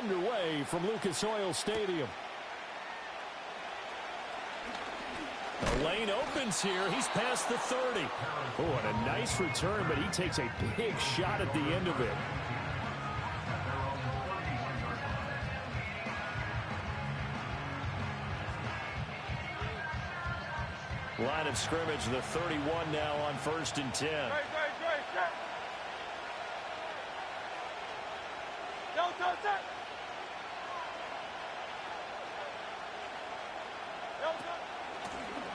underway from Lucas Oil Stadium. The lane opens here. He's past the 30. Oh, and a nice return, but he takes a big shot at the end of it. Line of scrimmage, the 31 now on 1st and 10.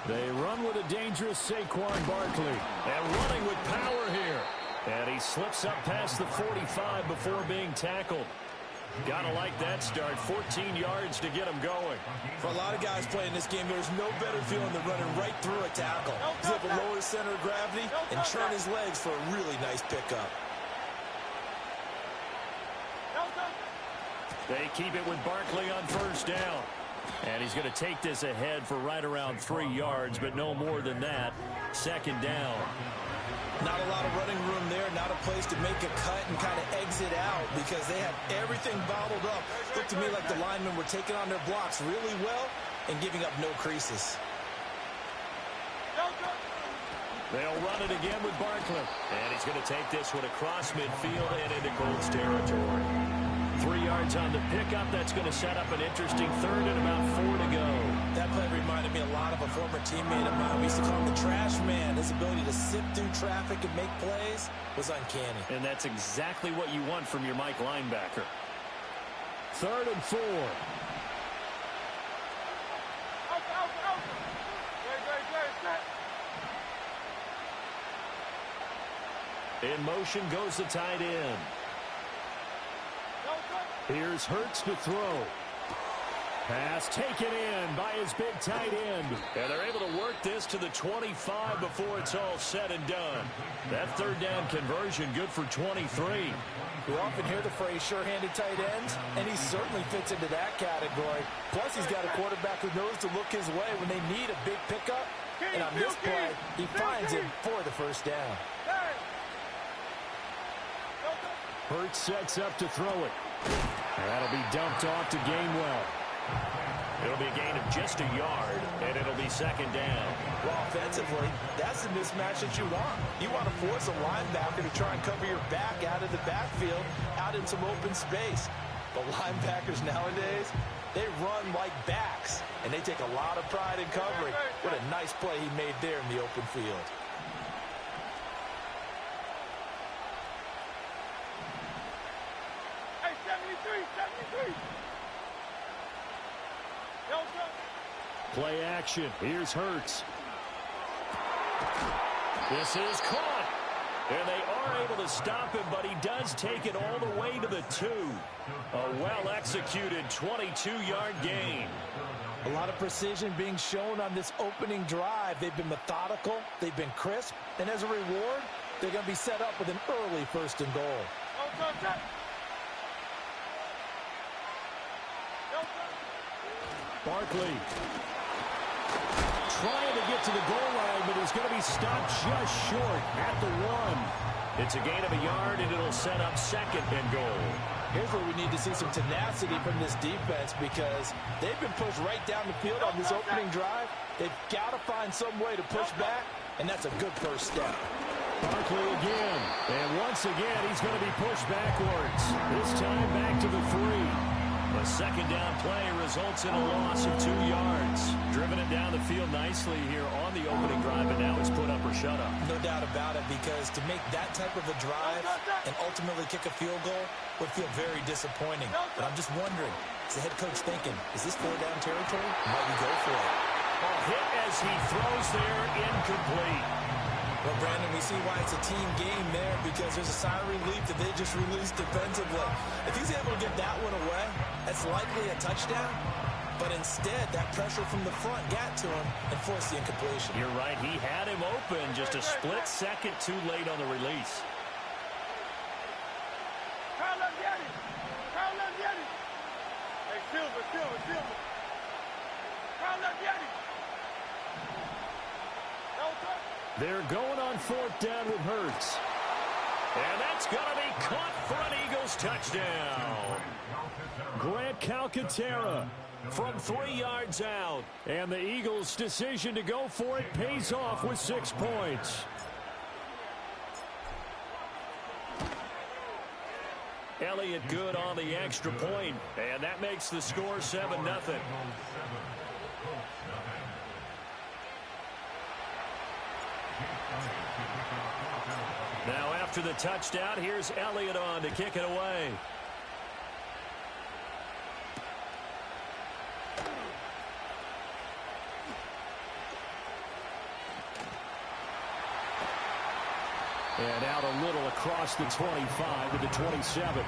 They run with a dangerous Saquon Barkley. And running with power here. And he slips up past the 45 before being tackled. Gotta like that start. 14 yards to get him going. For a lot of guys playing this game, there's no better feeling than running right through a tackle. He's able to lower his center of gravity and turn his legs for a really nice pickup. They keep it with Barkley on 1st down. And he's going to take this ahead for right around 3 yards, but no more than that. 2nd down. Not a lot of running room there, not a place to make a cut and kind of exit out because they have everything bottled up. Looked to me like the linemen were taking on their blocks really well and giving up no creases. They'll run it again with Barkley. And he's going to take this one across midfield and into Colts territory. 3 yards on the pickup. That's going to set up an interesting 3rd and about 4 to go. That play reminded me a lot of a former teammate of mine. We used to call him the trash man. His ability to sift through traffic and make plays was uncanny. And that's exactly what you want from your Mike linebacker. 3rd and 4. In motion goes the tight end. Here's Hurts to throw. Pass taken in by his big tight end. And they're able to work this to the 25 before it's all said and done. That 3rd down conversion good for 23. We often hear the phrase sure-handed tight ends, and he certainly fits into that category. Plus, he's got a quarterback who knows to look his way when they need a big pickup. And on this play, he finds him for the 1st down. Hurts sets up to throw it. That'll be dumped off to Gainwell. It'll be a gain of just a yard, and it'll be 2nd down. Well, offensively, that's the mismatch that you want. You want to force a linebacker to try and cover your back out of the backfield, out in some open space. But linebackers nowadays, they run like backs, and they take a lot of pride in covering. What a nice play he made there in the open field. Play action. Here's Hurts. This is caught. And they are able to stop him, but he does take it all the way to the 2. A well-executed 22-yard gain. A lot of precision being shown on this opening drive. They've been methodical. They've been crisp. And as a reward, they're going to be set up with an early 1st and goal. Barkley trying to get to the goal line, but he's going to be stopped just short at the 1. It's a gain of a yard, and it'll set up 2nd and goal. Here's where we need to see some tenacity from this defense because they've been pushed right down the field on this opening drive. They've got to find some way to push back, and that's a good 1st step. Barkley again, and once again he's going to be pushed backwards. This time back to the 3. A 2nd down play results in a loss of 2 yards. Driven it down the field nicely here on the opening drive, and now it's put up or shut up. No doubt about it, because to make that type of a drive and ultimately kick a field goal would feel very disappointing. But I'm just wondering, is the head coach thinking, is this 4-down territory? Might we go for it? A hit as he throws there, incomplete. Well, Brandon, we see why it's a team game there because there's a sigh of relief that they just released defensively. If he's able to get that one away, that's likely a touchdown. But instead, that pressure from the front got to him and forced the incompletion. You're right. He had him open, just a split second too late on the release. They're going on 4th down with Hurts. And that's going to be caught for an Eagles touchdown. Calcaterra from 3 yards out. And the Eagles' decision to go for it pays off with 6 points. Elliott good on the extra point, and that makes the score 7-0. Now after the touchdown, here's Elliott on to kick it away. And out a little across the 25 to the 27.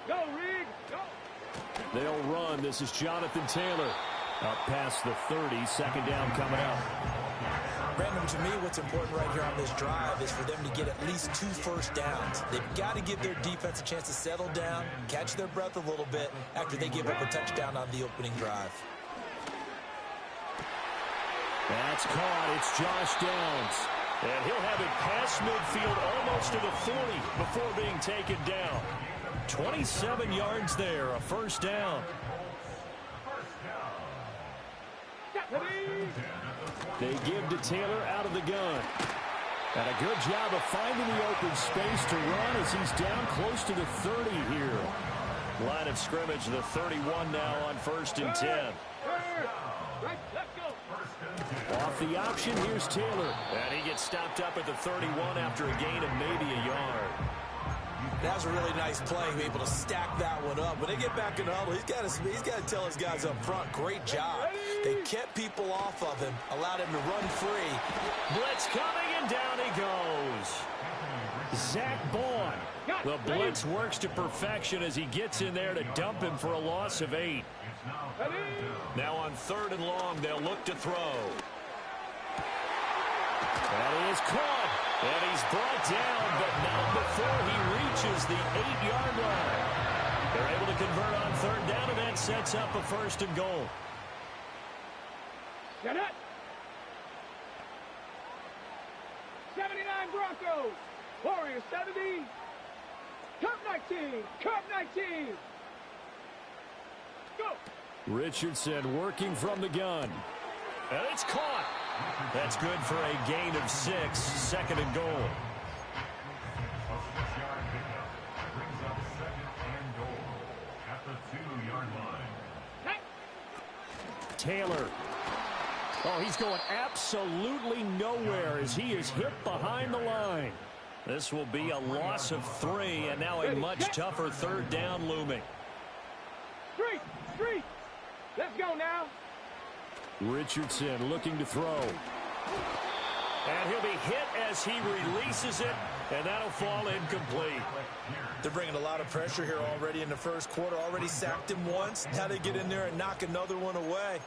Go, Rig, go. They'll run. This is Jonathan Taylor. Up past the 30, second down coming up. Brandon, to me, what's important right here on this drive is for them to get at least 2 first downs. They've got to give their defense a chance to settle down, catch their breath a little bit after they give up a touchdown on the opening drive. That's caught. It's Josh Downs. And he'll have it past midfield almost to the 40 before being taken down. 27 yards there, a first down. They give to Taylor out of the gun. And a good job of finding the open space to run as he's down close to the 30 here. Line of scrimmage, the 31 now on 1st and 10. Off the option, here's Taylor. And he gets stopped up at the 31 after a gain of maybe a yard. That was a really nice play, able to stack that one up. When they get back in the huddle, he's got to tell his guys up front, great job. They kept people off of him, allowed him to run free. Blitz coming, and down he goes. Zach Bourne. The blitz works to perfection as he gets in there to dump him for a loss of 8. Now on 3rd and long, they'll look to throw. And he is caught. And he's brought down, but not before he reaches the 8-yard line. They're able to convert on 3rd down, and that sets up a 1st and goal. Get it. 79 Broncos. Warriors 70. Cup 19. Cup 19. Go. Richardson working from the gun. And it's caught. That's good for a gain of 6, 2nd and goal. Taylor. Oh, he's going absolutely nowhere as he is hit behind the line. This will be a loss of 3, and now a much tougher 3rd down looming. Street. Let's go now. Richardson looking to throw. And he'll be hit as he releases it, and that'll fall incomplete. They're bringing a lot of pressure here already in the first quarter. Already sacked him once. Now they get in there and knock another one away.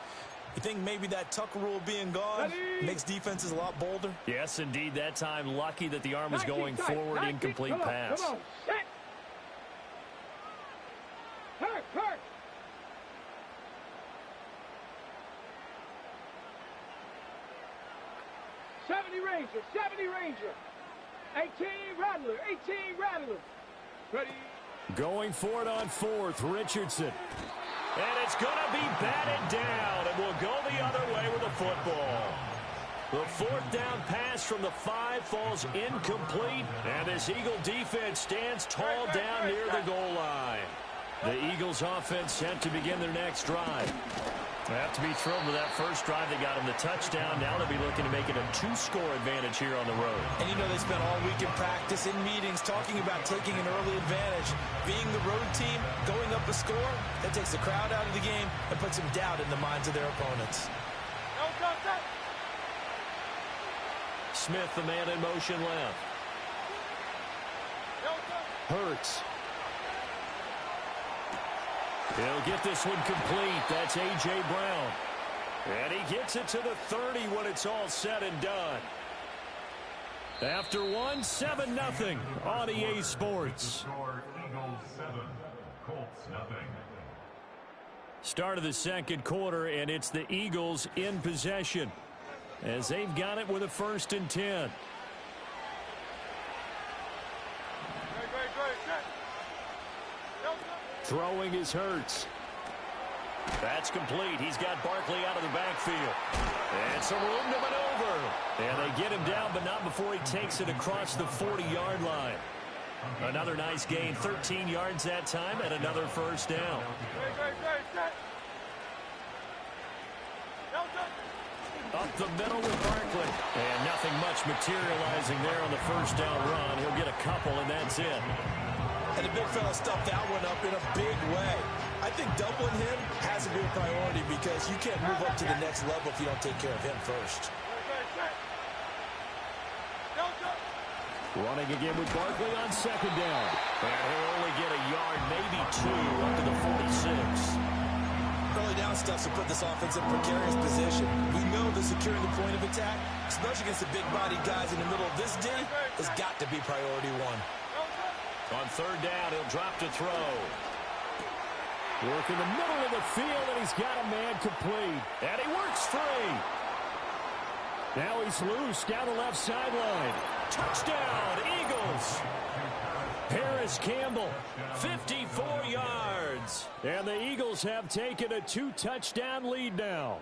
You think maybe that Tucker rule being gone makes defenses a lot bolder? Yes, indeed. That time, lucky that the arm was going forward. Incomplete pass. Come on. Set. Hurt. 70 Ranger. 18 Rattler. Ready. Going for it on 4th, Richardson. And it's going to be batted down, and will go the other way with the football. The 4th down pass from the 5 falls incomplete, and this Eagle defense stands tall down near the goal line. The Eagles offense set to begin their next drive. They have to be thrilled with that first drive. They got him the touchdown. Now they'll be looking to make it a 2-score advantage here on the road. And you know they spent all week in practice, in meetings, talking about taking an early advantage. Being the road team, going up a score, that takes the crowd out of the game and puts some doubt in the minds of their opponents. Smith, the man in motion left. Hurts. He'll get this one complete. That's A.J. Brown. And he gets it to the 30 when it's all said and done. After 7-0 on EA Sports. Start of the second quarter, and it's the Eagles in possession. as they've got it with a 1st and 10. Throwing is Hurts. That's complete. He's got Barkley out of the backfield. And some room to maneuver. And they get him down, but not before he takes it across the 40-yard line. Another nice gain, 13 yards that time, and another 1st down. Up the middle with Barkley. And nothing much materializing there on the 1st down run. He'll get a couple, and that's it. And the big fella stuffed that one up in a big way. I think doubling him has to be a priority because you can't move up to the next level if you don't take care of him first. Running again with Barkley on 2nd down. And he'll only get a yard, maybe 2, up to the 46. Early down stuff to put this offense in precarious position. We know that securing the point of attack, especially against the big-bodied guys in the middle of this D, has got to be priority 1. On 3rd down, he'll drop to throw. Work in the middle of the field, and he's got a man complete. And he works free. Now he's loose down the left sideline. Touchdown, Eagles. Paris Campbell, 54 yards. And the Eagles have taken a 2-touchdown lead now.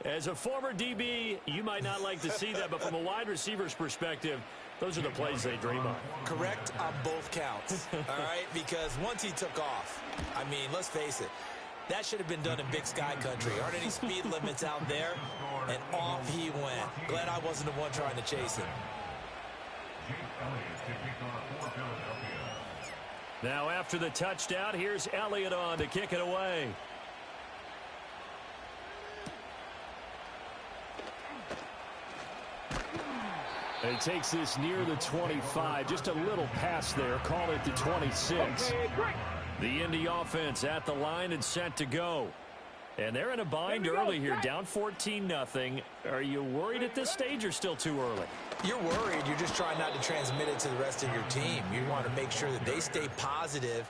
As a former DB, you might not like to see that, but from a wide receiver's perspective, those are the plays they dream of. Correct on both counts, all right? Because once he took off, I mean, let's face it, that should have been done in Big Sky country. Aren't any speed limits out there? And off he went. Glad I wasn't the one trying to chase him. Now after the touchdown, here's Elliott on to kick it away. He takes this near the 25. Just a little pass there. Call it the 26. The Indy offense at the line and set to go. And they're in a bind early here, down 14-0. Are you worried at this stage or still too early? You're worried. You're just trying not to transmit it to the rest of your team. You want to make sure that they stay positive.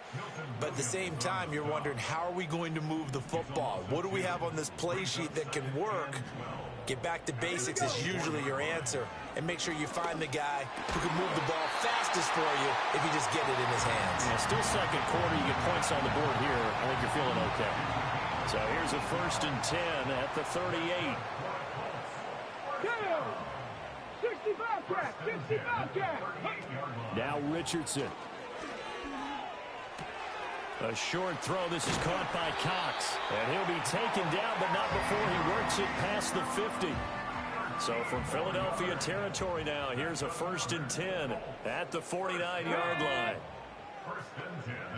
But at the same time, you're wondering, how are we going to move the football? What do we have on this play sheet that can work? Get back to basics is usually your answer. And make sure you find the guy who can move the ball fastest for you if you just get it in his hands. Yeah, still 2nd quarter. You get points on the board here. I think you're feeling okay. So here's a 1st and 10 at the 38. 65 catch, 65 catch. Now Richardson. A short throw. This is caught by Cox. And he'll be taken down, but not before he works it past the 50. So from Philadelphia territory now, here's a 1st and 10 at the 49-yard line.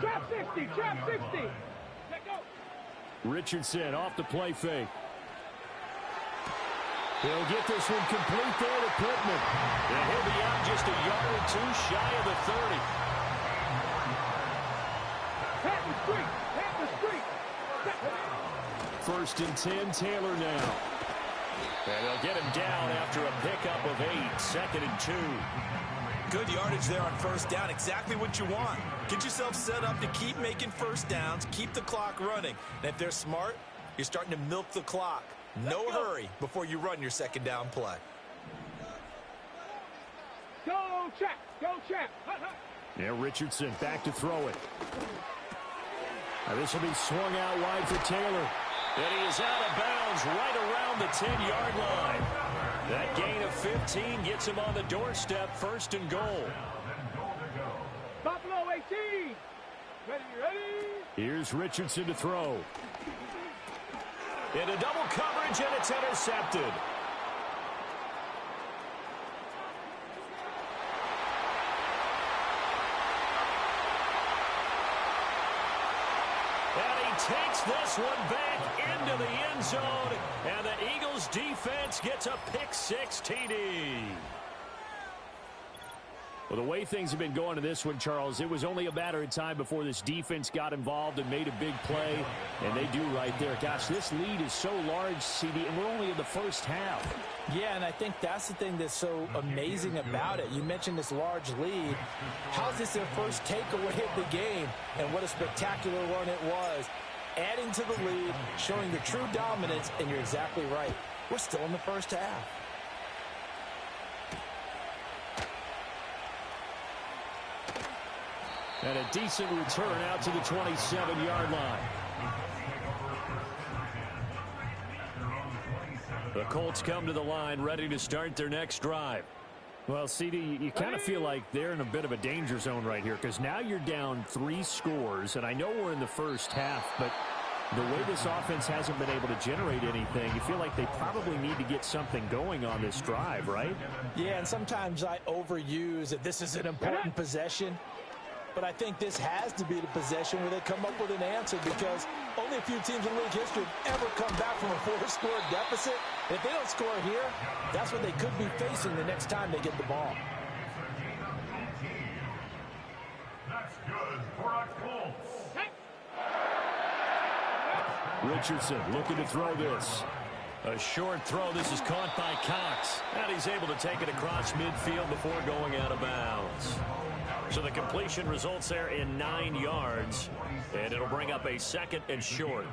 Trap 60, trap 60. Let go. Richardson off the play fake. He'll get this one complete there to Pittman. And he'll be out just a yard or 2 shy of the 30. Pat the street, pat the street. 1st and 10, Taylor now. And they'll get him down after a pickup of 8, 2nd and 2. Good yardage there on 1st down. Exactly what you want. Get yourself set up to keep making 1st downs, keep the clock running. And if they're smart, you're starting to milk the clock. No hurry before you run your 2nd down play. Go trap, go trap. Yeah, Richardson back to throw it. Now this will be swung out wide for Taylor. And he is out of bounds right around the 10-yard line. That gain of 15 gets him on the doorstep, 1st and goal. Buffalo 18. Ready. Here's Richardson to throw. Into double coverage, and it's intercepted. Takes this one back into the end zone, and the Eagles defense gets a pick-6 TD. Well, the way things have been going to this one, Charles, it was only a matter of time before this defense got involved and made a big play, and they do right there. Gosh, this lead is so large, CD, and we're only in the 1st half. Yeah, and I think that's the thing that's so amazing about it. You mentioned this large lead. How's this their first takeaway of the game? And what a spectacular one it was. Adding to the lead, showing the true dominance, and you're exactly right. We're still in the first half. And a decent return out to the 27-yard line. The Colts come to the line ready to start their next drive. Well, CD, you kind of feel like they're in a bit of a danger zone right here because now you're down 3 scores, and I know we're in the first half, but the way this offense hasn't been able to generate anything, you feel like they probably need to get something going on this drive, right? Yeah, and sometimes I overuse that this is an important possession. But I think this has to be the possession where they come up with an answer because only a few teams in league history have ever come back from a 4-score deficit. And if they don't score here, that's what they could be facing the next time they get the ball. That's good for a Colts. Richardson looking to throw this. A short throw. This is caught by Cox. And he's able to take it across midfield before going out of bounds. So the completion results there in 9 yards. And it'll bring up a 2nd and short.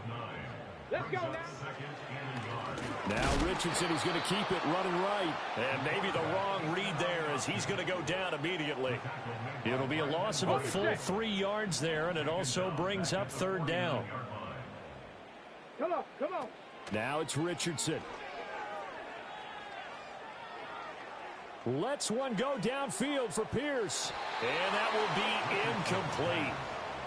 Let's go now. Now Richardson is going to keep it running right. And maybe the wrong read there as he's going to go down immediately. It'll be a loss of a full 3 yards there, and it also brings up 3rd down. Come on, come on. Now it's Richardson. Lets one go downfield for Pierce. And that will be incomplete.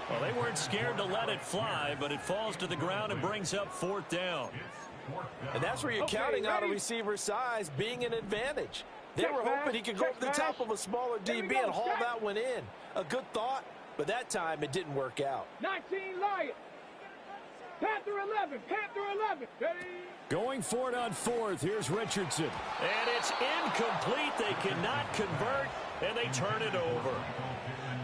Well, they weren't scared to let it fly, but it falls to the ground and brings up 4th down. And that's where you're counting on a receiver's size being an advantage. They were hoping he could go over the top of a smaller DB and haul that one in. A good thought, but that time it didn't work out. 19 Lions. Panther 11. Panther 11. Ready? Going for it on 4th. Here's Richardson. And it's incomplete. They cannot convert, and they turn it over.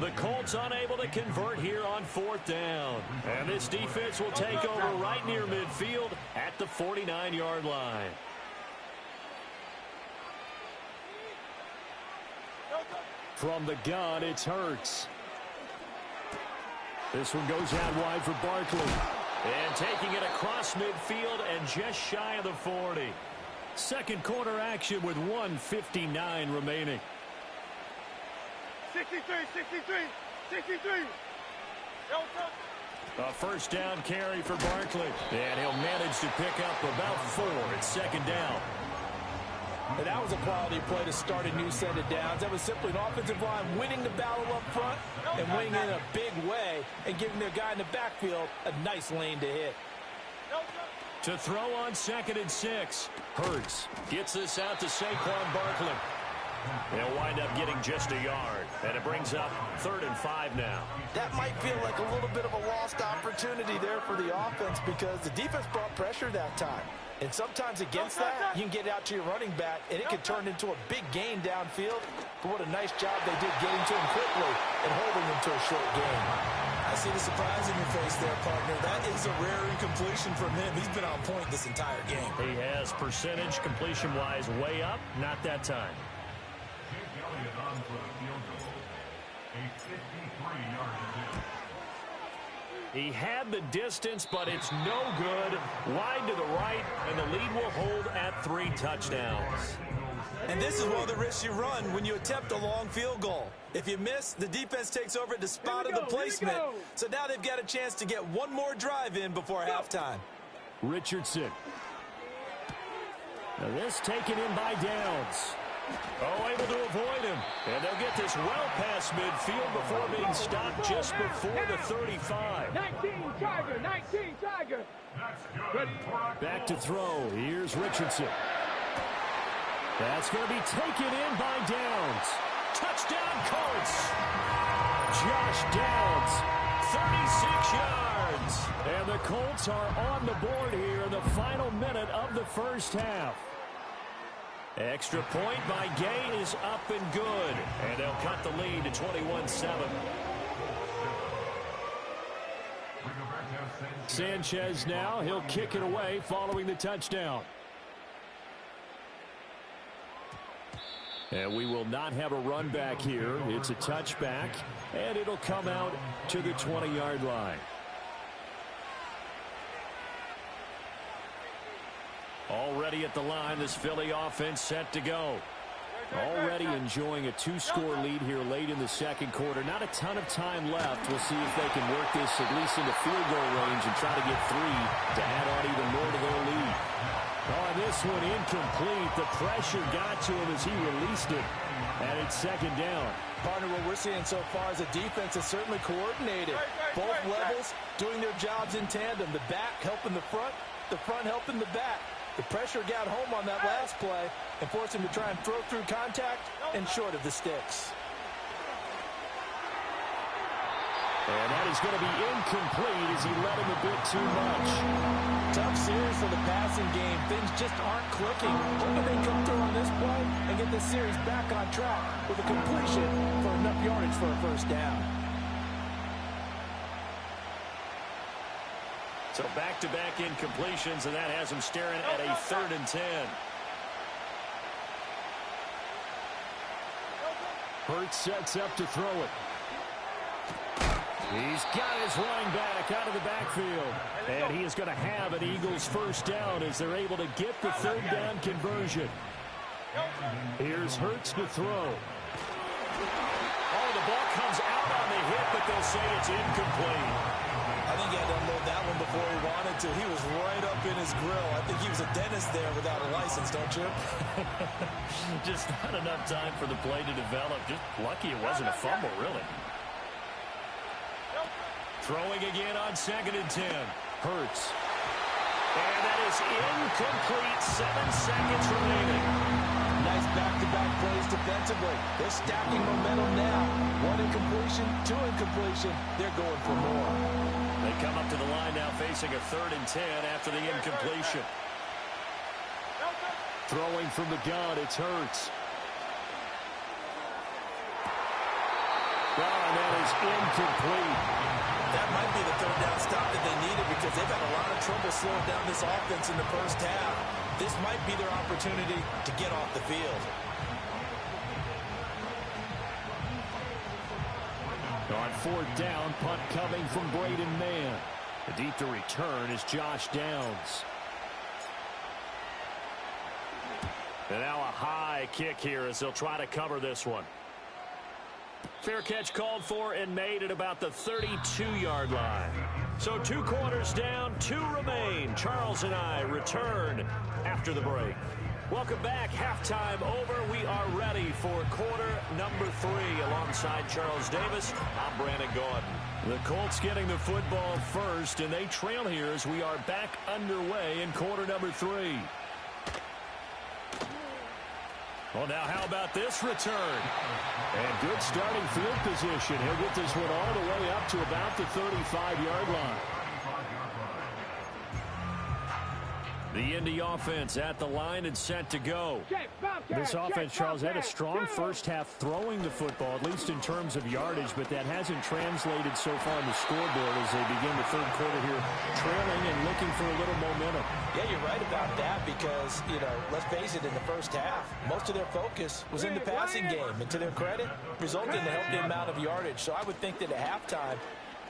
The Colts unable to convert here on 4th down. And this defense will take over right near midfield at the 49-yard line. From the gun, it's Hurts. This one goes out wide for Barkley. And taking it across midfield and just shy of the 40. Second quarter action with 1:59 remaining. 63, 63, 63. A first down carry for Barkley. And he'll manage to pick up about 4 at 2nd down. And that was a quality play to start a new set of downs. That was simply an offensive line winning the battle up front and winning in a big way and giving their guy in the backfield a nice lane to hit. To throw on 2nd and 6. Hurts gets this out to Saquon Barkley. They'll wind up getting just a yard. And it brings up 3rd and 5 now. That might feel like a little bit of a lost opportunity there for the offense because the defense brought pressure that time. And sometimes against that, you can get out to your running back, and it can turn into a big gain downfield. But what a nice job they did getting to him quickly and holding him to a short gain. I see the surprise in your face there, partner. That is a rare incompletion from him. He's been on point this entire game. He has percentage completion-wise way up. Not that time. Jake Elliott on for the field goal. A 53-yard attempt. He had the distance, but it's no good. Wide to the right, and the lead will hold at 3 touchdowns. And this is one of the risks you run when you attempt a long field goal. If you miss, the defense takes over at the spot of the placement. So now they've got a chance to get one more drive in before halftime. Richardson. Now this taken in by Downs. Oh, able to avoid him. And they'll get this well past midfield before being stopped just before the 35. 19 Tiger. 19 Tiger. Back to throw. Here's Richardson. That's going to be taken in by Downs. Touchdown Colts. Josh Downs, 36 yards. And the Colts are on the board here in the final minute of the first half. Extra point by Gay is up and good. And they'll cut the lead to 21-7. Sanchez now, he'll kick it away following the touchdown. And we will not have a run back here. It's a touchback, and it'll come out to the 20-yard line. Already ready at the line. This Philly offense set to go. Already enjoying a 2-score lead here late in the second quarter. Not a ton of time left. We'll see if they can work this at least into field goal range and try to get 3 to add on even more to their lead. Oh, this one incomplete. The pressure got to him as he released it. And it's second down. Partner, what we're seeing so far is the defense is certainly coordinated. Both levels doing their jobs in tandem. The back helping the front helping the back. The pressure got home on that last play and forced him to try and throw through contact and short of the sticks. And that is going to be incomplete as he led him a bit too much. Tough series for the passing game. Things just aren't clicking. Hoping they come through on this play and get this series back on track with a completion for enough yardage for a first down. So back-to-back incompletions, and that has him staring at a 3rd and 10. Hurts sets up to throw it. He's got his running back out of the backfield. And he is going to have an Eagles first down as they're able to get the 3rd down conversion. Here's Hurts to throw. Oh, the ball comes out on the hit, but they'll say it's incomplete. I think he had to unload that one before he wanted to. He was right up in his grill. I think he was a dentist there without a license, don't you? Just not enough time for the play to develop. Just lucky it wasn't a fumble, really. Throwing again on 2nd and 10. Hurts. And that is incomplete. 7 seconds remaining. Nice back-to-back plays defensively. They're stacking momentum now. 1 incompletion, 2 incompletion. They're going for more. They come up to the line now facing a 3rd and 10 after the incompletion. Throwing from the gun, it's Hurts. And that is incomplete. That might be the 3rd down stop that they needed because they've had a lot of trouble slowing down this offense in the first half. This might be their opportunity to get off the field. On 4th down, punt coming from Braden Mann. The deep to return is Josh Downs. And now a high kick here as they'll try to cover this one. Fair catch called for and made at about the 32-yard line. So 2 quarters down, 2 remain. Charles and I return after the break. Welcome back. Halftime over. We are ready for quarter number 3. Alongside Charles Davis, I'm Brandon Gaudin. The Colts getting the football first, and they trail here as we are back underway in quarter number 3. Well, now how about this return? And good starting field position. He'll get this one all the way up to about the 35-yard line. The Indy offense at the line and set to go. This offense, Charles, had a strong first half throwing the football, at least in terms of yardage, but that hasn't translated so far on the scoreboard as they begin the 3rd quarter here, trailing and looking for a little momentum. Yeah, you're right about that because, let's face it, in the first half, most of their focus was in the passing game. And to their credit, resulted in a healthy amount of yardage. So I would think that at halftime,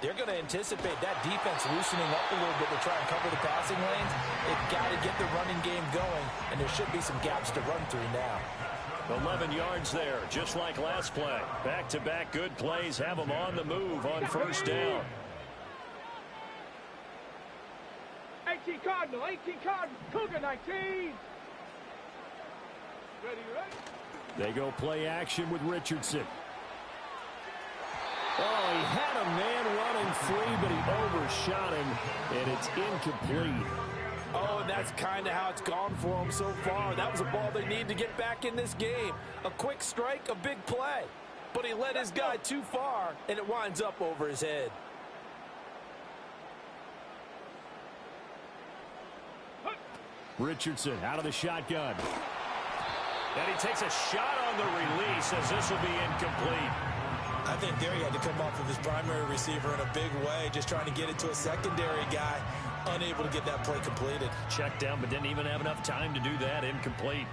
they're going to anticipate that defense loosening up a little bit to try and cover the passing lanes. They've got to get the running game going, and there should be some gaps to run through now. 11 yards there, just like last play. Back-to-back good plays have them on the move on 1st down. 18 Cardinal, 18 Cardinal, Cougar 19. Ready? They go play action with Richardson. Oh, he had a man running free, but he overshot him, and it's incomplete. Oh, and that's kind of how it's gone for them so far. That was a ball they need to get back in this game. A quick strike, a big play. But he led his guy too far, and it winds up over his head. Richardson out of the shotgun. And he takes a shot on the release as this will be incomplete. I think there he had to come off of his primary receiver in a big way, just trying to get it to a secondary guy, unable to get that play completed. Checked down, but didn't even have enough time to do that. Incomplete.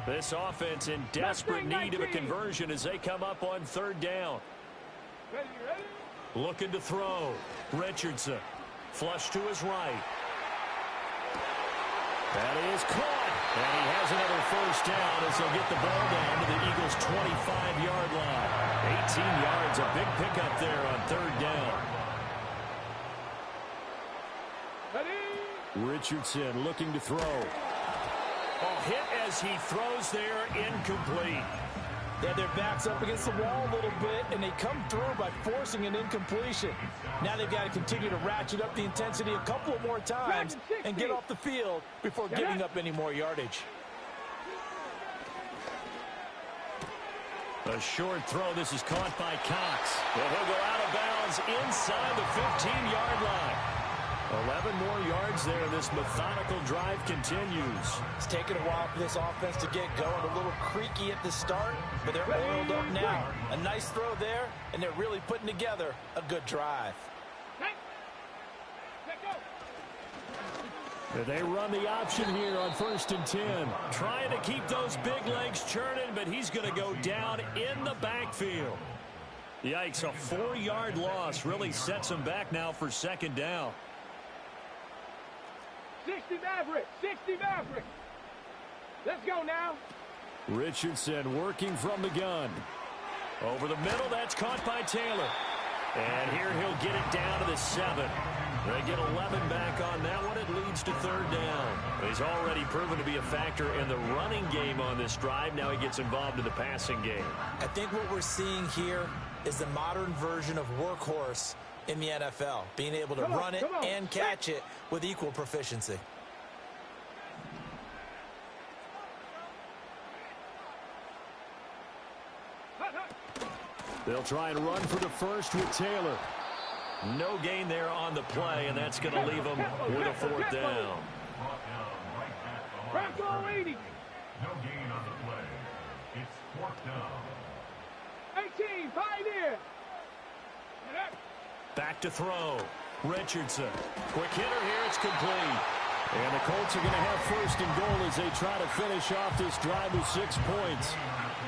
This offense in desperate need of a conversion as they come up on 3rd down. Ready? Looking to throw. Richardson. Flush to his right. That is caught. And he has another first down as he'll get the ball down to the Eagles' 25-yard line. 18 yards, a big pickup there on third down. Richardson looking to throw. Oh, hit as he throws there, incomplete. Yeah, their back's up against the wall a little bit, and they come through by forcing an incompletion. Now they've got to continue to ratchet up the intensity a couple of more times and get off the field before giving up any more yardage. A short throw. This is caught by Cox. And he'll go out of bounds inside the 15-yard line. 11 more yards there. This methodical drive continues. It's taken a while for this offense to get going. A little creaky at the start, but they're oiled up now. A nice throw there, and they're really putting together a good drive. They run the option here on 1st and 10. Trying to keep those big legs churning, but he's going to go down in the backfield. Yikes, a 4-yard loss really sets him back now for second down. 60 Maverick, 60 Maverick. Let's go now. Richardson working from the gun. Over the middle, that's caught by Taylor. And here he'll get it down to the 7. They get 11 back on that one. It leads to third down. He's already proven to be a factor in the running game on this drive. Now he gets involved in the passing game. I think what we're seeing here is the modern version of workhorse in the NFL, being able to run it and catch it with equal proficiency. They'll try and run for the first with Taylor. No gain there on the play, and that's going to leave them with a fourth down. Bronco 80. No gain on the play. It's fourth down. 18, Pioneer. Back to throw. Richardson. Quick hitter here. It's complete. And the Colts are going to have first and goal as they try to finish off this drive with 6 points.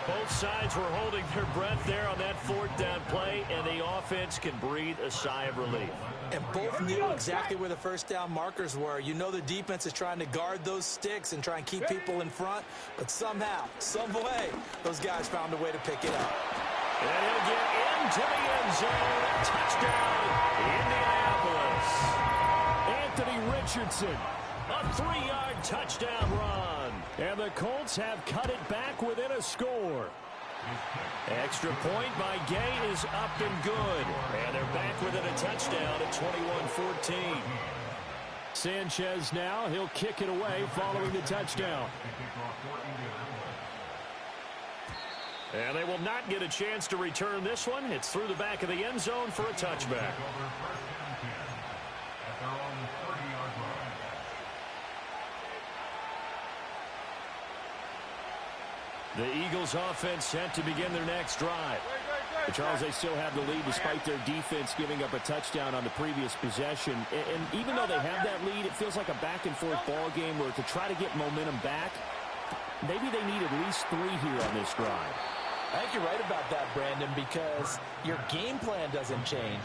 Both sides were holding their breath there on that fourth down play, and the offense can breathe a sigh of relief. And both knew exactly where the first down markers were. You know the defense is trying to guard those sticks and try and keep people in front, but somehow, some way, those guys found a way to pick it up. And he'll get into the end zone. Touchdown, Indianapolis. Anthony Richardson, a 3-yard touchdown run. And the Colts have cut it back within a score. Extra point by Gay is up and good. And they're back within a touchdown at 21-14. Sanchez now, he'll kick it away following the touchdown. And they will not get a chance to return this one. It's through the back of the end zone for a touchback. The Eagles offense set to begin their next drive. But Charles, they still have the lead despite their defense giving up a touchdown on the previous possession. And even though they have that lead, it feels like a back-and-forth ball game where to try to get momentum back, maybe they need at least 3 here on this drive. I think you're right about that, Brandon, because your game plan doesn't change.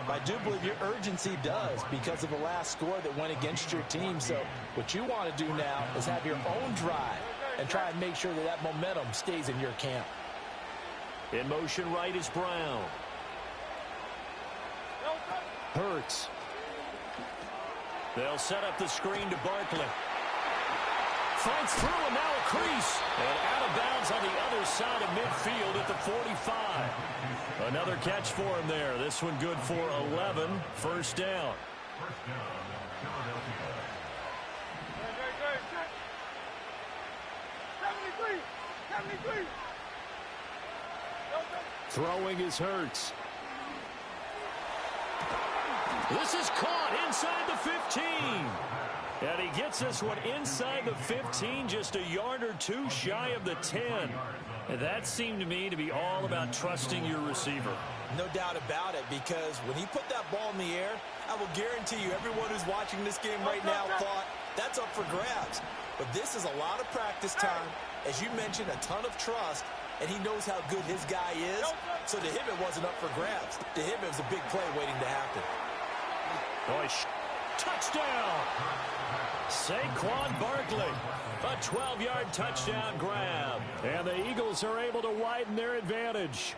I do believe your urgency does because of the last score that went against your team. So what you want to do now is have your own drive and try and make sure that that momentum stays in your camp. In motion right is Brown. Hurts. They'll set up the screen to Barkley. Fights through and now a crease. And out of bounds on the other side of midfield at the 45. Another catch for him there. This one good for 11. First down. Throwing is Hurts. This is caught inside the 15. And he gets this one inside the 15, just a yard or 2 shy of the 10. And that seemed to me to be all about trusting your receiver. No doubt about it, because when he put that ball in the air, I will guarantee you everyone who's watching this game right now thought that's up for grabs. But this is a lot of practice time. As you mentioned, a ton of trust, and he knows how good his guy is. So to him, it wasn't up for grabs. To him, it was a big play waiting to happen. Boy, Touchdown! Saquon Barkley. A 12-yard touchdown grab. And the Eagles are able to widen their advantage.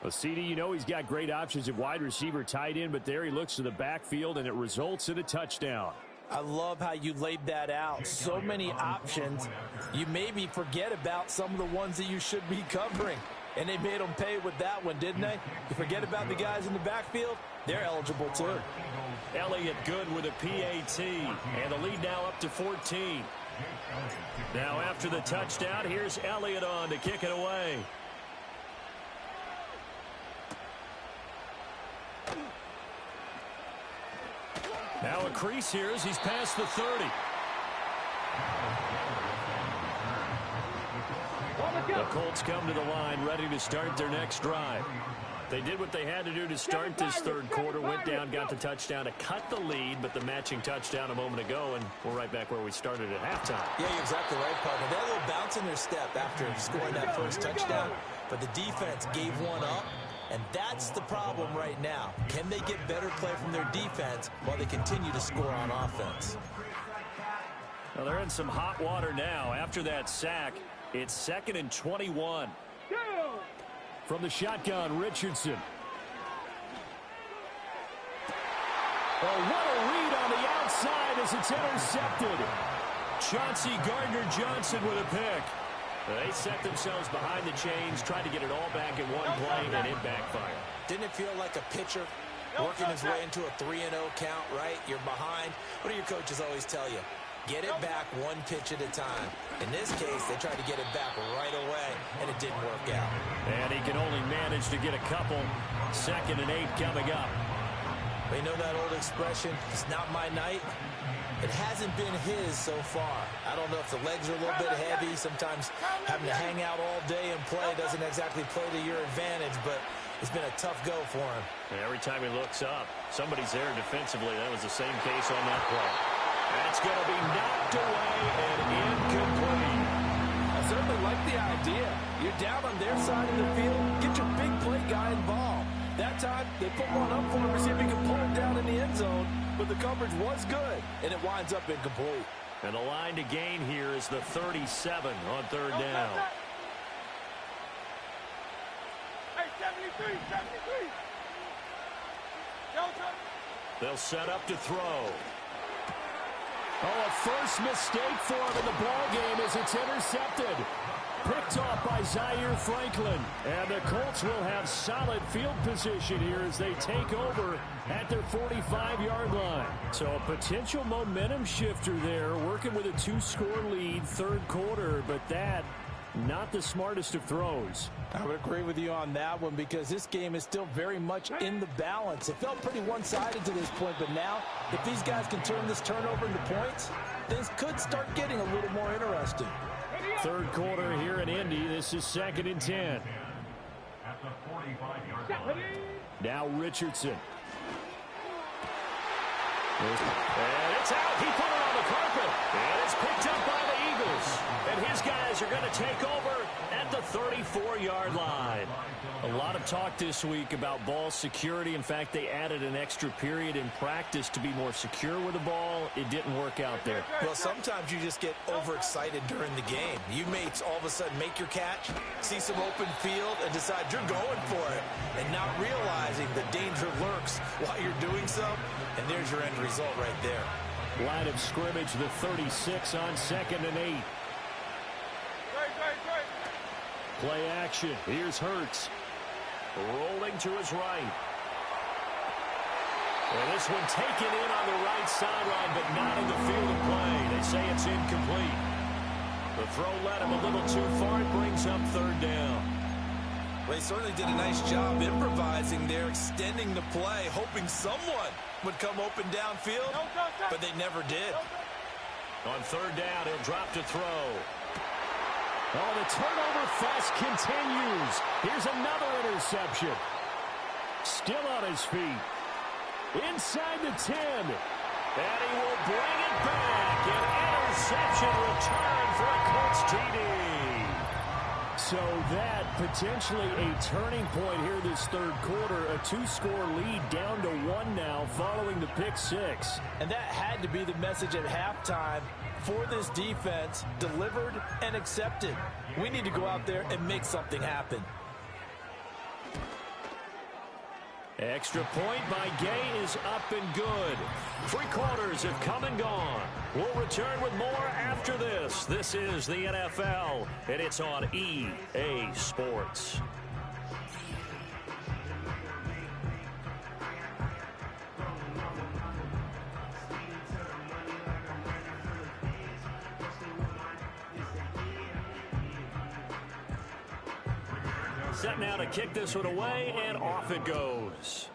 Well, CD, you know he's got great options at wide receiver, tight end, but there he looks to the backfield, and it results in a touchdown. I love how you laid that out. So many options. You maybe forget about some of the ones that you should be covering. And they made them pay with that one, didn't they? You forget about the guys in the backfield, they're eligible too. Elliott good with a PAT, and the lead now up to 14. Now after the touchdown, here's Elliott on to kick it away. Now a crease here as he's past the 30. The Colts come to the line ready to start their next drive. They did what they had to do to start this third quarter, went down, got the touchdown to cut the lead, but the matching touchdown a moment ago, and we're right back where we started at halftime. Yeah, you're exactly right, partner. They had a little bounce in their step after scoring that first touchdown, but the defense gave one up, and that's the problem right now. Can they get better play from their defense while they continue to score on offense? Well, they're in some hot water now. After that sack, it's 2nd and 21. From the shotgun, Richardson. Oh, what a read on the outside as it's intercepted. Chauncey Gardner-Johnson with a pick. They set themselves behind the chains, tried to get it all back in one play, and it backfired. Didn't it feel like a pitcher working his way into a 3-0 count, right? You're behind. What do your coaches always tell you? Get it back one pitch at a time. In this case, they tried to get it back right away, and it didn't work out. And he can only manage to get a couple. 2nd and 8 coming up. They know that old expression, it's not my night. It hasn't been his so far. I don't know if the legs are a little bit heavy. Sometimes having to hang out all day and play doesn't exactly play to your advantage, but it's been a tough go for him. And every time he looks up, somebody's there defensively. That was the same case on that play. That's going to be knocked away and incomplete. I certainly like the idea. You're down on their side of the field. Get your big play guy involved. That time, they put one up for him to see if he can pull it down in the end zone. But the coverage was good, and it winds up incomplete. And the line to gain here is the 37 on 3rd down. Hey, 73, 73. They'll set up to throw. Oh, a first mistake for him in the ball game as it's intercepted. Picked off by Zaire Franklin. And the Colts will have solid field position here as they take over at their 45-yard line. So a potential momentum shifter there, working with a 2-score lead, 3rd quarter, but that not the smartest of throws. I would agree with you on that one because this game is still very much in the balance. It felt pretty one-sided to this point, but now if these guys can turn this turnover into points, things could start getting a little more interesting. 3rd quarter here in Indy. This is 2nd and 10. At the 45-yard line. Now Richardson. And it's out. He put it on the carpet. And it's picked up by the Eagles. And his guys are going to take over at the 34-yard line. A lot of talk this week about ball security. In fact, they added an extra period in practice to be more secure with the ball. It didn't work out there. Well, sometimes you just get overexcited during the game. You mates all of a sudden make your catch, see some open field, and decide you're going for it, and not realizing the danger lurks while you're doing so. And there's your end result right there. Line of scrimmage, the 36 on 2nd and 8. Play action. Here's Hurts. Rolling to his right. And this one taken in on the right sideline, but not in the field of play. They say it's incomplete. The throw led him a little too far. It brings up 3rd down. Well, they certainly did a nice job improvising there, extending the play, hoping someone would come open downfield, but they never did. On 3rd down, he'll drop to throw. Oh, the turnover fest continues. Here's another interception. Still on his feet. Inside the 10. And he will bring it back. An interception return for a Colts TD. So that potentially a turning point here this third quarter. A 2-score lead down to 1 now following the pick six. And that had to be the message at halftime for this defense. Delivered and accepted. We need to go out there and make something happen. Extra point by Gay is up and good. 3 quarters have come and gone. We'll return with more after this. This is the NFL, and it's on EA Sports. Set now to kick this one away, and off it goes.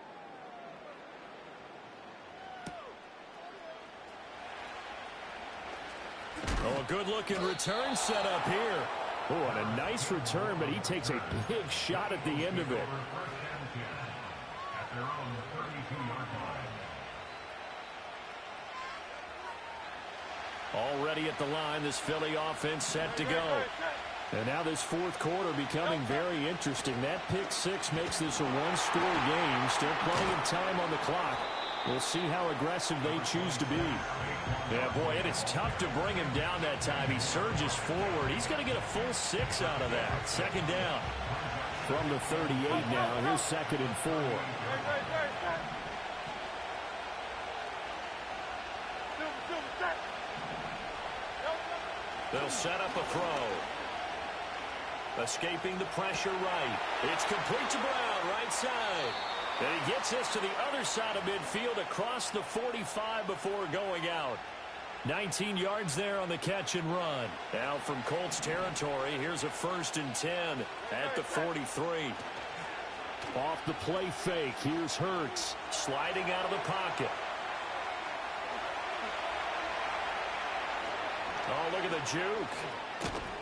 Oh, a good-looking return set up here. Oh, and a nice return, but he takes a big shot at the end of it. At their own 32-yard line. Already at the line, this Philly offense set to go. And now this fourth quarter becoming very interesting. That pick six makes this a 1-score game. Still plenty of time on the clock. We'll see how aggressive they choose to be. Yeah, boy, and it's tough to bring him down that time. He surges forward. He's going to get a full 6 out of that. Second down. From the 38 now, here's 2nd and 4. They'll set up a throw. Escaping the pressure right. It's complete to Brown, right side. And he gets this to the other side of midfield across the 45 before going out. 19 yards there on the catch and run. Now from Colts territory, here's a 1st and 10 at the 43. Off the play fake, here's Hurts. Sliding out of the pocket. Oh, look at the juke.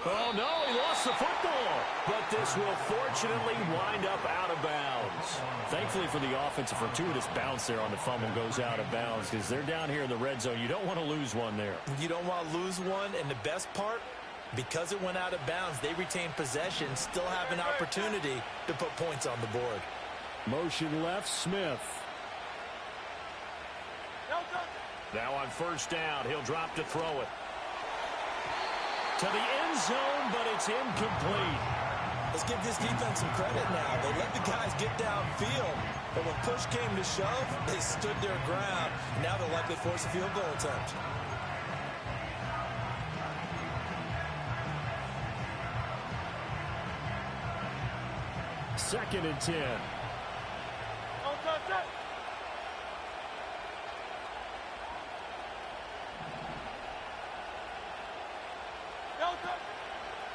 Oh, no, he lost the football. But this will fortunately wind up out of bounds. Thankfully for the offense, a fortuitous bounce there on the fumble goes out of bounds because they're down here in the red zone. You don't want to lose one there. You don't want to lose one, and the best part, because it went out of bounds, they retain possession, still have an opportunity to put points on the board. Motion left, Smith. Now on 1st down, he'll drop to throw it. To the end zone, but it's incomplete. Let's give this defense some credit now. They let the guys get downfield, but when push came to shove, they stood their ground. Now they'll likely force a field goal attempt. Second and 10.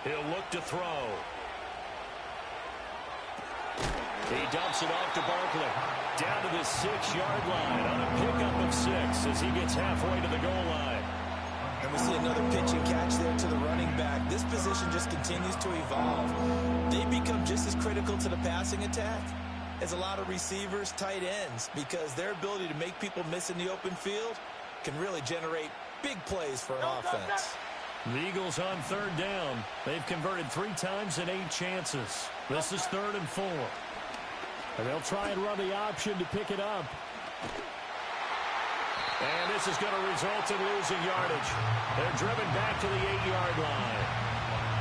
He'll look to throw. He dumps it off to Barkley. Down to the 6-yard line on a pickup of 6 as he gets halfway to the goal line. And we see another pitch and catch there to the running back. This position just continues to evolve. They become just as critical to the passing attack as a lot of receivers, tight ends, because their ability to make people miss in the open field can really generate big plays for an offense. The Eagles on 3rd down. They've converted 3 times in 8 chances. This is 3rd and 4. And they'll try and run the option to pick it up. And this is going to result in losing yardage. They're driven back to the 8-yard line.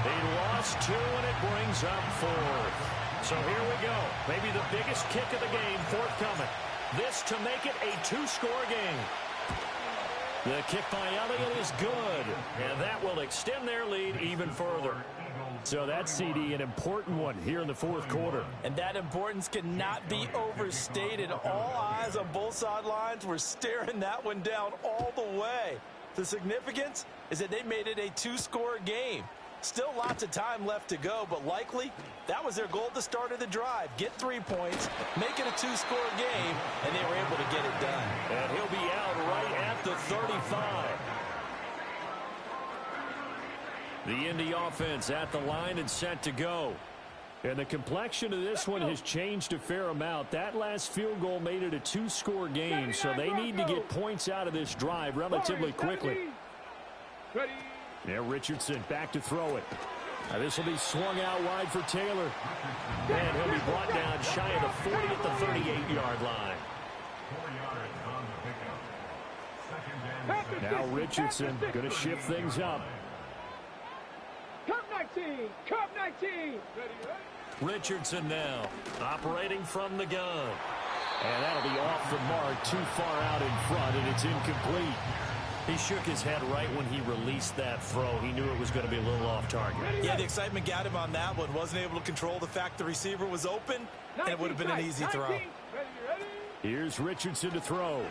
He lost 2, and it brings up 4th. So here we go. Maybe the biggest kick of the game forthcoming. This to make it a 2-score game. The kick by Elliott is good, and that will extend their lead even further. So that's, CD, an important one here in the 4th quarter. And that importance cannot be overstated. All eyes on both sidelines were staring that one down all the way. The significance is that they made it a 2-score game. Still lots of time left to go, but likely that was their goal at the start of the drive. Get 3 points, make it a 2-score game, and they were able to get it done. And he'll be out right at the 35. The Indy offense at the line and set to go. And the complexion of this one has changed a fair amount. That last field goal made it a 2-score game, so they need to get points out of this drive relatively quickly. Ready. Now Richardson back to throw it. This will be swung out wide for Taylor. And he'll be brought down shy of the 40 at the 38-yard line. 4 yards on the pickup. Second down. Now Richardson going to shift things up. Cup 19. Cup 19. Richardson now operating from the gun. And that'll be off the mark, too far out in front, and it's incomplete. He shook his head right when he released that throw. He knew it was going to be a little off target. Yeah, the excitement got him on that one. Wasn't able to control the fact the receiver was open, and it would have been an easy throw. Here's Richardson to throw.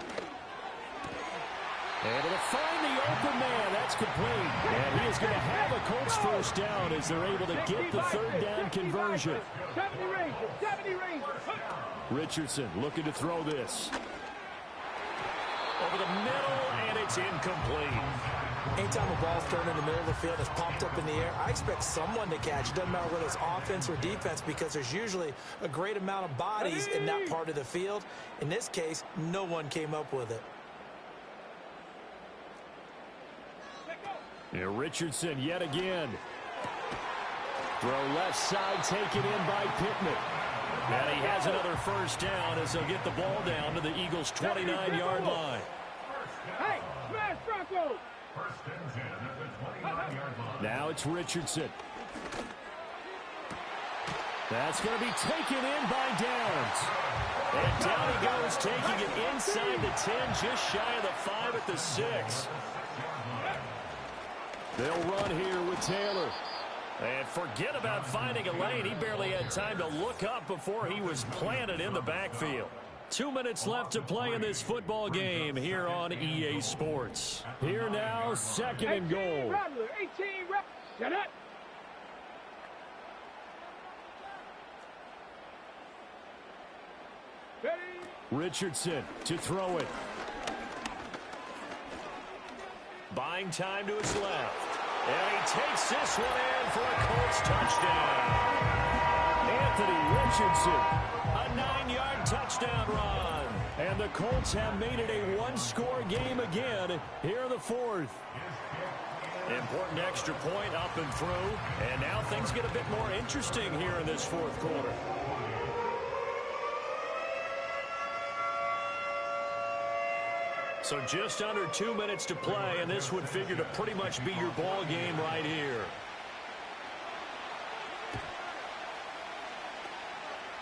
And to find the open man. That's complete. And he is going to have a Colts first down as they're able to get the third down conversion. 70 Rangers. 70 Rangers. Richardson looking to throw this. Over the middle, and it's incomplete. Anytime a ball's thrown in the middle of the field, it's popped up in the air, I expect someone to catch. It doesn't matter whether it's offense or defense because there's usually a great amount of bodies in that part of the field. In this case, no one came up with it. And Richardson yet again. Throw left side taken in by Pittman. And he has another first down as they'll get the ball down to the Eagles' 29-yard line. Hey, smash Bronco. First and 10 at the 29-yard line. Now it's Richardson. That's going to be taken in by Downs. And down he goes, taking it inside the 10, just shy of the 5 at the 6. They'll run here with Taylor. And forget about finding a lane. He barely had time to look up before he was planted in the backfield. 2 minutes left to play in this football game here on EA Sports. Here now, second and goal. 18 Get it. Richardson to throw it. Buying time to his left. And he takes this one in for a Colts touchdown. Anthony Richardson, a 9-yard touchdown run. And the Colts have made it a one-score game again here in the fourth. Important extra point up and through. And now things get a bit more interesting here in this fourth quarter. So just under 2 minutes to play, and this would figure to pretty much be your ball game right here.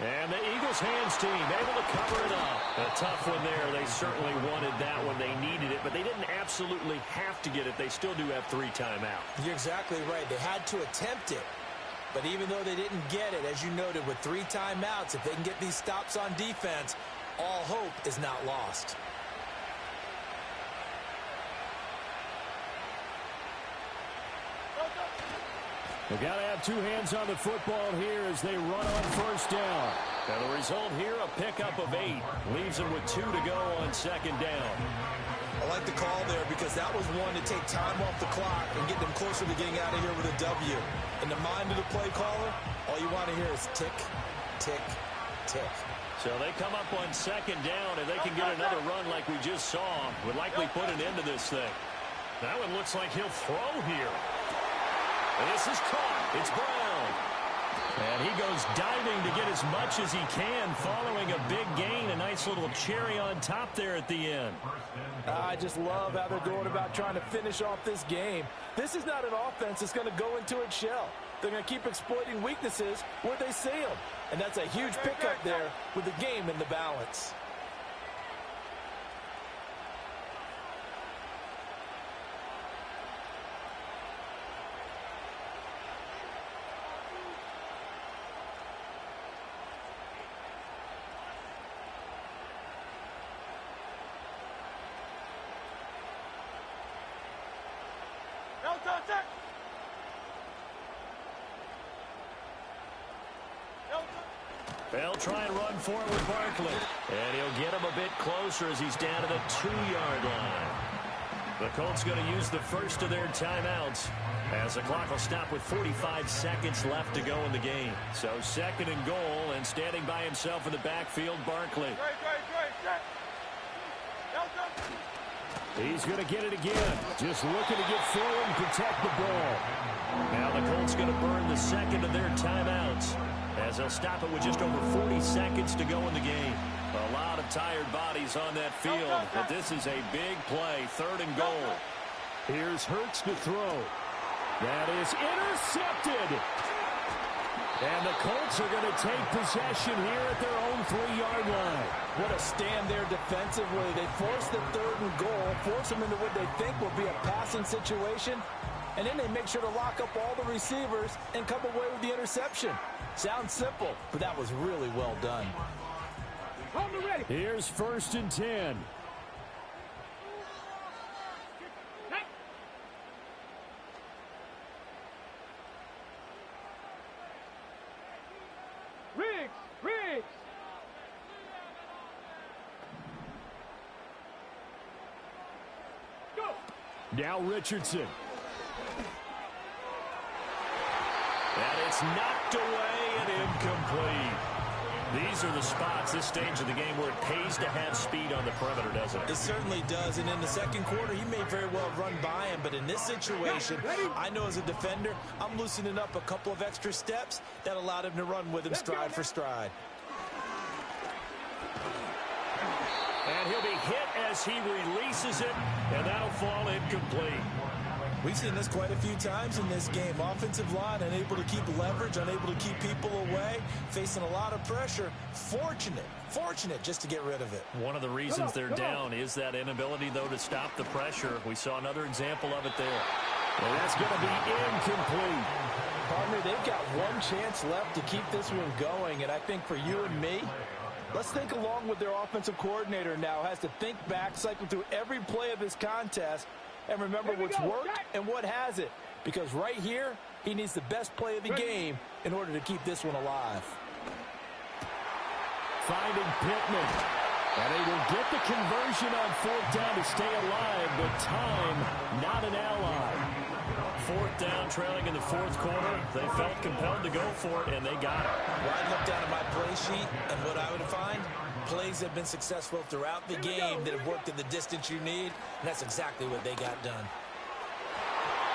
And the Eagles hands team able to cover it up. A tough one there. They certainly wanted that one. They needed it, but they didn't absolutely have to get it. They still do have 3 timeouts. You're exactly right. They had to attempt it. But even though they didn't get it, as you noted, with 3 timeouts, if they can get these stops on defense, all hope is not lost. They've got to have 2 hands on the football here as they run on first down. And the result here, a pickup of 8. Leaves them with 2 to go on second down. I like the call there because that was one to take time off the clock and get them closer to getting out of here with a W. In the mind of the play caller, all you want to hear is tick, tick, tick. So they come up on second down, and they can get another run like we just saw. Would likely put an end to this thing. That one looks like he'll throw here. This is caught. It's Brown. And he goes diving to get as much as he can following a big gain. A nice little cherry on top there at the end. I just love how they're going about trying to finish off this game. This is not an offense that's going to go into its shell. They're going to keep exploiting weaknesses where they see them. And that's a huge pickup there with the game in the balance. They'll try and run for it with Barkley. And he'll get him a bit closer as he's down to the 2-yard line. The Colts going to use the first of their timeouts as the clock will stop with 45 seconds left to go in the game. So second and goal, and standing by himself in the backfield, Barkley. He's going to get it again. Just looking to get forward and protect the ball. Now the Colts going to burn the second of their timeouts as they'll stop it with just over 40 seconds to go in the game. A lot of tired bodies on that field, but this is a big play, 3rd and goal. Here's Hurts to throw. That is intercepted. And the Colts are going to take possession here at their own 3-yard line. What a stand there defensively. They force the 3rd and goal, force them into what they think will be a passing situation, and then they make sure to lock up all the receivers and come away with the interception. Sounds simple, but that was really well done. Here's 1st and 10. Riggs! Go! Now Richardson. And it's knocked away and incomplete. These are the spots, this stage of the game, where it pays to have speed on the perimeter, doesn't it? It certainly does, and in the second quarter, he may very well run by him, but in this situation, I know as a defender, I'm loosening up a couple of extra steps that allowed him to run with him stride for stride. And he'll be hit as he releases it, and that'll fall incomplete. We've seen this quite a few times in this game. Offensive line unable to keep leverage, unable to keep people away, facing a lot of pressure. Fortunate just to get rid of it. One of the reasons they're down is that inability, though, to stop the pressure. We saw another example of it there. And that's going to be incomplete. Partner, they've got one chance left to keep this one going, and I think for you and me, let's think along with their offensive coordinator now. Has to think back, cycle through every play of this contest, and remember what's worked and what hasn't. Because right here, he needs the best play of the game in order to keep this one alive. Finding Pittman. And they will get the conversion on 4th down to stay alive, but time not an ally. 4th down, trailing in the 4th quarter. They felt compelled to go for it, and they got it. Well, I look down at my play sheet, and what I would find, plays have been successful throughout the game that have worked in the distance you need, and that's exactly what they got done.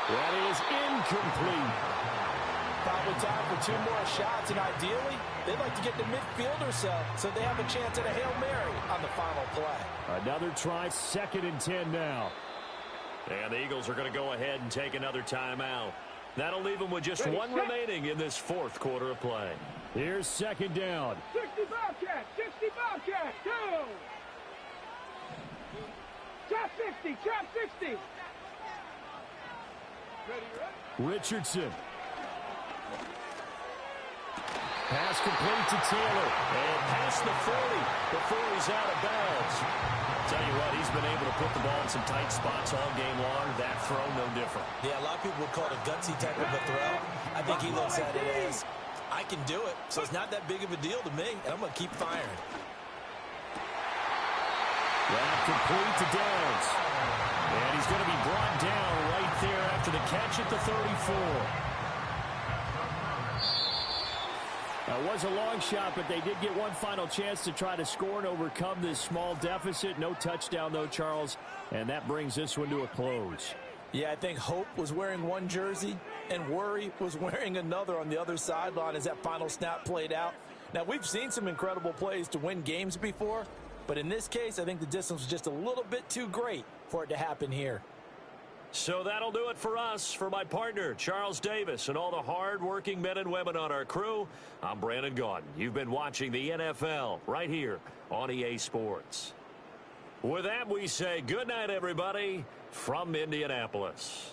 That is incomplete. Probably time for 2 more shots, and ideally, they'd like to get to midfield or so they have a chance at a Hail Mary on the final play. Another try, 2nd and 10 now. And the Eagles are going to go ahead and take another timeout. That'll leave them with just one remaining in this 4th quarter of play. Here's 2nd down. 60 Bobcats, go! Trap 60. Ready? Richardson. Pass complete to Taylor. And past the 40 before he's out of bounds. Tell you what, he's been able to put the ball in some tight spots all game long. That throw, no different. Yeah, a lot of people would call it a gutsy type of a throw. I think he looks at it as, I can do it, so it's not that big of a deal to me, and I'm going to keep firing. That complete to Downs. And he's going to be brought down right there after the catch at the 34. It was a long shot, but they did get one final chance to try to score and overcome this small deficit. No touchdown, though, Charles, and that brings this one to a close. Yeah, I think Hope was wearing one jersey and Worry was wearing another on the other sideline as that final snap played out. Now, we've seen some incredible plays to win games before, but in this case, I think the distance was just a little bit too great for it to happen here. So that'll do it for us. For my partner, Charles Davis, and all the hard-working men and women on our crew, I'm Brandon Gaudin. You've been watching the NFL right here on EA Sports. With that, we say good night, everybody, from Indianapolis.